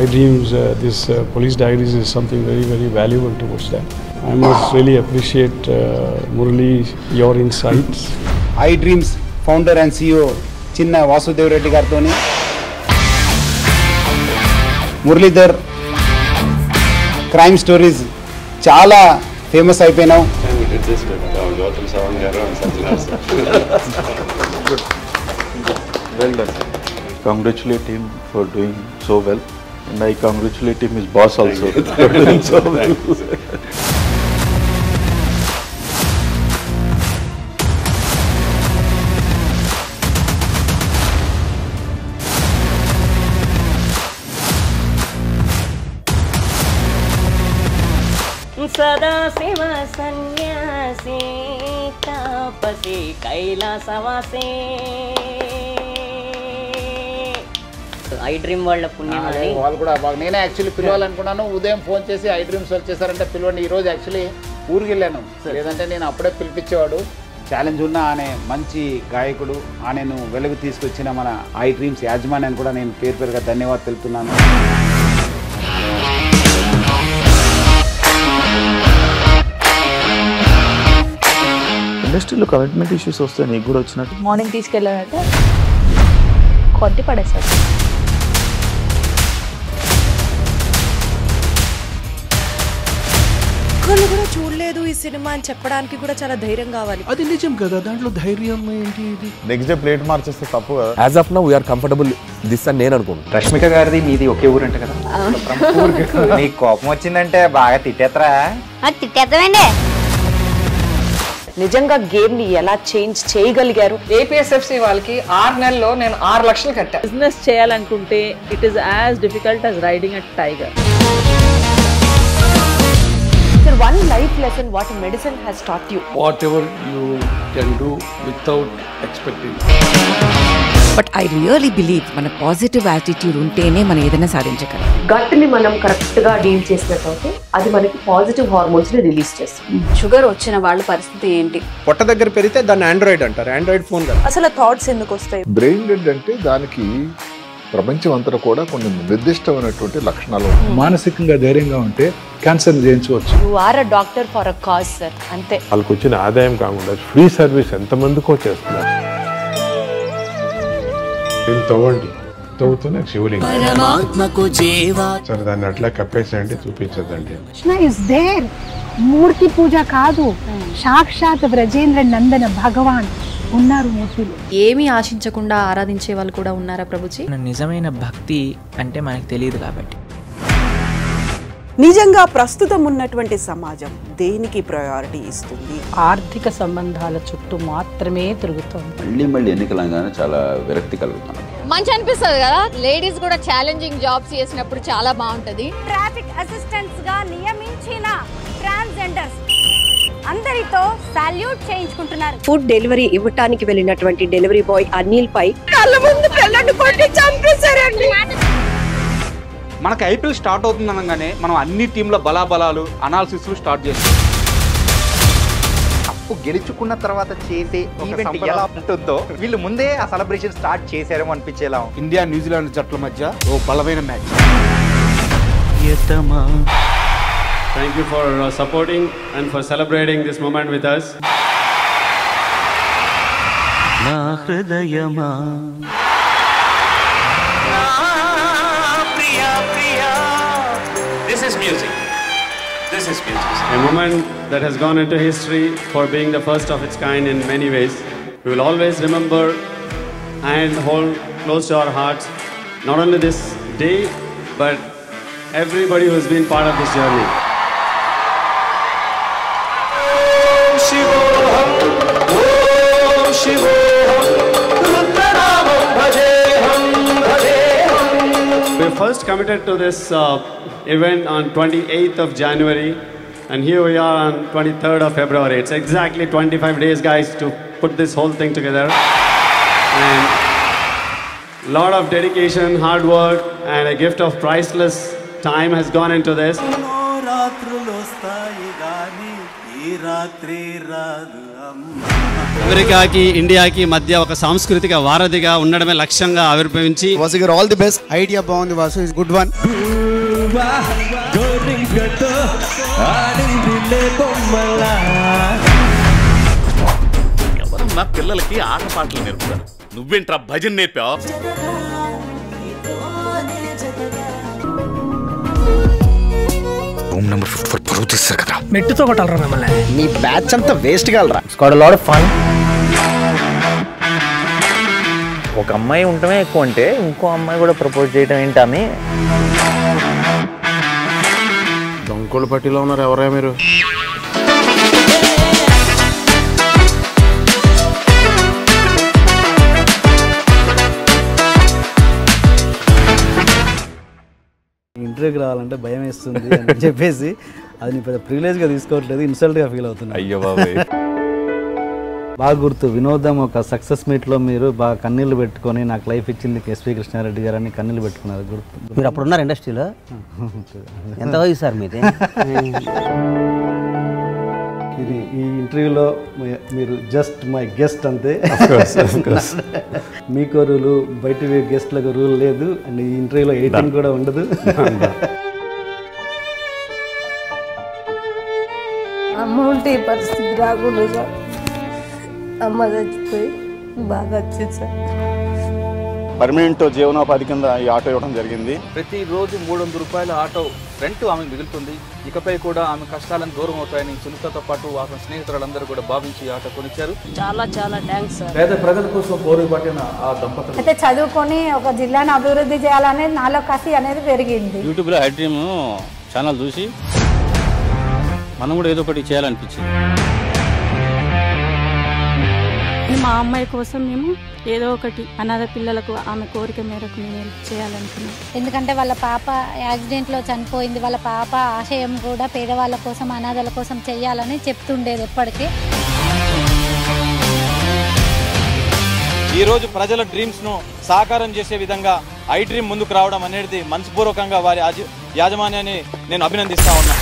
iDreams, this Police Diaries is something very, very valuable towards that. I must really appreciate Murali, your insights. iDreams founder and CEO Chinna Vasudev Reddy Gartoni, Muralidhar crime stories చాలా famous అయిపోయినావు. Well done. Congratulate him for doing so well, and I congratulate him, his boss also, for doing so well. సదా శివ సన్యాసి తాపసి కైలాసవాసి iDream వాళ్ళ పుణ్యం అని వాళ్ళు కూడా బాగా. నేనే యాక్చువల్లీ పిలవాలనుకున్నాను, ఉదయం ఫోన్ చేసి iDreams వచ్చేసారంటే పిలవండి. ఈరోజు యాక్చువల్లీ ఊరికి వెళ్ళాను, లేదంటే నేను అప్పుడే పిలిపించేవాడు. ఛాలెంజ్ ఉన్న అనే మంచి గాయకుడు ఆయనను వెలుగు తీసుకొచ్చిన మన iDreams యాజమాన్యాన్ని కూడా నేను పేరు పేరుగా ధన్యవాదాలు తెలుపుతున్నాను. ఇండస్ట్రీలో కమిట్మెంట్ ఇష్యూస్ వస్తే నీకు కూడా వచ్చినట్టు? మార్నింగ్ తీసుకెళ్ళాడంటే కొట్టి పడేస్తాడు. ఒక్కళ్ళు కూడా చూడలేదు ఈ సినిమా అని చెప్పడానికి కూడా చాలా ధైర్యం కావాలి. అది నిజం కదా, దాంట్లో ధైర్యం ఏంటి? ఇది నెక్స్ట్ డే ప్లేట్ మార్చేస్తే తప్పు కదా. As of now we are comfortable this అని నేను అనుకుంటున్నాను. రష్మిక గారిది మీది ఒకే ఊరు అంట కదా? నీకు కోపం వచ్చిందంటే బాగా తిట్టేత్తరా? తిట్టేద్దామండి. నిజంగా గేమ్ ని ఎలా చేంజ్ చేయగలిగారు? ఏపీఎస్ఎఫ్సి వాళ్ళకి 6 నెలల్లో నేను 6 లక్షలు కట్టా. బిజినెస్ చేయాలనుకుంటే it is as difficult as riding a tiger. Sir, one life lesson what medicine has taught you. Whatever you can do without expecting. But I really believe మన positive attitude ఉంటేనే మనం ఏదైనా సాధించగలం. గట్ ని మనం correct గా deal చేసినట్లయితే అది మనకి పాజిటివ్ హార్మోన్స్ ని రిలీజ్ చేస్తుంది. షుగర్ వచ్చిన వాళ్ళ పరిస్థితి ఏంటి? పొట్ట దగ్గర పెరిగితే దాన్ని ఆండ్రాయిడ్ అంటారు, ఆండ్రాయిడ్ ఫోన్ కదా. అసలు థాట్స్ ఎందుకు వస్తాయి? బ్రెయిన్ డెడ్ అంటే దానికి ప్రపంచం అంతా కూడా కొన్ని నిర్దిష్టమైనటువంటి లక్షణాలు. మానసికంగా ధైర్యంగా ఉంటే క్యాన్సర్ జయించవచ్చు. You are a doctor for a cause sir, అంతే. వాళ్ళకి వచ్చిన ఆదాయం కాకుండా ఫ్రీ సర్వీస్ ఎంతమందికో చేస్తున్నారు. తవ్వండి, తవ్వుతున్న శివలింగం సరే దాన్ని అట్లా కప్పేసేయండి, చూపించదండి. మూర్తి పూజ కాదు, సాక్షాత్ బ్రజేంద్ర నందన భగవాన్ ఉన్నారు మూర్తిలో. ఏమీ ఆశించకుండా ఆరాధించే వాళ్ళు కూడా ఉన్నారా ప్రభుజీ? నిజమైన భక్తి అంటే మనకు తెలియదు కాబట్టి. నిజంగా ప్రస్తుతం ఉన్నటువంటి సమాజం దేనికి ప్రయారిటీ ఇస్తుంది? ఆర్థిక సంబంధాల చుట్టూ మాత్రమే తిరుగుతోంది. మళ్ళీ ఎన్నికలంగానే చాలా విరక్తి కలుగుతున్నాను. మంచి అనిపిస్తుంది కదా, లేడీస్ కూడా ఛాలెంజింగ్ జాబ్స్ చేసినప్పుడు చాలా బాగుంటది. ట్రాఫిక్ అసిస్టెంట్స్ గా నియమించిన ట్రాన్స్జెండర్స్ అందరితో సాల్యూట్ చేయించుకుంటున్నారు. ఫుడ్ డెలివరీ ఇవ్వటానికి వెళ్ళినటువంటి డెలివరీ బాయ్ అనిల్ పై కళ్ళ ముందు పిల్లల్ని కొట్టి చంపేశారండి. మనకి ఐపీఎల్ స్టార్ట్ అవుతుంది అనగానే మనం అన్ని టీంల బలాబలాలు అనాలిసిస్ స్టార్ట్ చేస్తాం. కప్పు గెలుచుకున్న తర్వాత చేసే ఈవెంట్ ఎలా ఉంటుందో వీళ్ళు ముందే ఆ సెలబ్రేషన్ స్టార్ట్ చేశారేమో అనిపించేలా. ఇండియా న్యూజిలాండ్ జట్ల మధ్య ఓ బలమైన match. Thank you for supporting and for celebrating this moment with us. నా హృదయమా This is music. This is music. A moment that has gone into history for being the first of its kind in many ways. We will always remember and hold close to our hearts not only this day but everybody who has been part of this journey. We first committed to this event on 28th of January and here we are on 23rd of February. It's exactly 25 days guys to put this whole thing together, and a lot of dedication, hard work and a gift of priceless time has gone into this. అమెరికాకి ఇండియాకి మధ్య ఒక సాంస్కృతిక వారధిగా ఉండడమే లక్ష్యంగా ఆవిర్భవించి వాసు గారు ఆల్ ది బెస్ట్. ఐడియా బాగుంది వాసు, ఇస్ గుడ్ వన్. ఎవరన్నా పిల్లలకి ఆట పాటలు నేర్పుతారు, నువ్వేంట్రా భజన నేర్పావు? రూమ్ నెంబర్ 54 పరువు తీస్తారు కదా. మెట్టుతో కొట్టాలరా మిమ్మల్ని. నీ బ్యాచ్ అంతా వేస్ట్ కాలరా. స్కాట్ లాట్ ఆఫ్ ఫన్. ఒక అమ్మాయి ఉండటమే ఎక్కువ అంటే ఇంకో అమ్మాయి కూడా ప్రపోజ్ చేయడం ఏంటని. దొంగల పట్టిలో ఉన్నారు ఎవరా మీరు? ఇంటర్వ్యూకి రావాలంటే భయం వేస్తుంది అని చెప్పేసి అది నీ పెద్ద ప్రివిలేజ్గా తీసుకోవట్లేదు, ఇన్సల్ట్గా ఫీల్ అవుతుంది. అయ్యో బాబాయ్. బాగా గుర్తు వినోదం ఒక సక్సెస్ మీట్లో మీరు బాగా కన్నీళ్ళు పెట్టుకొని నాకు లైఫ్ ఇచ్చింది ఎస్పీ కృష్ణారెడ్డి గారు అని కన్నీళ్ళు పెట్టుకున్నారు. గుర్తు. మీరు అప్పుడు ఉన్నారు ఇండస్ట్రీలో? ఎంత వయసు సార్ మీది? ఇది ఈ ఇంటర్వ్యూలో మీరు జస్ట్ మై గెస్ట్ అంతే. మీకు రూలు బయట గెస్ట్లకు రూల్ లేదు అండ్ ఈ ఇంటర్వ్యూలో ఎడిటింగ్ కూడా ఉండదు. అమ్మ ఉంటే ఈ పరిస్థితి రాకూడదు సార్. అమ్మ చచ్చిపోయి బాగా వచ్చింది సార్. పర్మనెంట్ జీవనోపాధి కింద ఈ ఆటో ఇవ్వడం జరిగింది. ప్రతిరోజు 300 రూపాయల ఆటో రెంట్ ఆమెకు మిగులుతుంది. ఇకపై కూడా ఆమె కష్టాలను దూరం అవుతాయని సునీతతో పాటు ఆమె స్నేహితులందరూ కూడా భావించి ఈ ఆటో కొనిచ్చారు. చాలా చాలా థ్యాంక్స్ సార్. పేద ప్రజల కోసం పోరుపట్టిన ఆ దంపతులు అయితే చదువుకొని ఒక జిల్లాను అభివృద్ధి చేయాలనేది నాలో కసి అనేది పెరిగింది. యూట్యూబ్లో హై డ్రీమ్ ఛానల్ చూసి మనం కూడా ఏదో ఒకటి చేయాలనిపించింది. మా అమ్మాయి కోసం మేము ఏదో ఒకటి అనాథ పిల్లలకు ఆమె కోరిక మేరకు మేము చేయాలనుకున్నాం. ఎందుకంటే వాళ్ళ పాప యాక్సిడెంట్లో చనిపోయింది. వాళ్ళ పాప ఆశయం కూడా పేదవాళ్ళ కోసం అనాథల కోసం చేయాలని చెప్తుండేది ఎప్పటికీ. ఈరోజు ప్రజల డ్రీమ్స్ను సాకారం చేసే విధంగా ఐ డ్రీమ్ ముందుకు రావడం అనేది మనస్పూర్వకంగా వారి యాజమాన్యాన్ని నేను అభినందిస్తా ఉన్నా.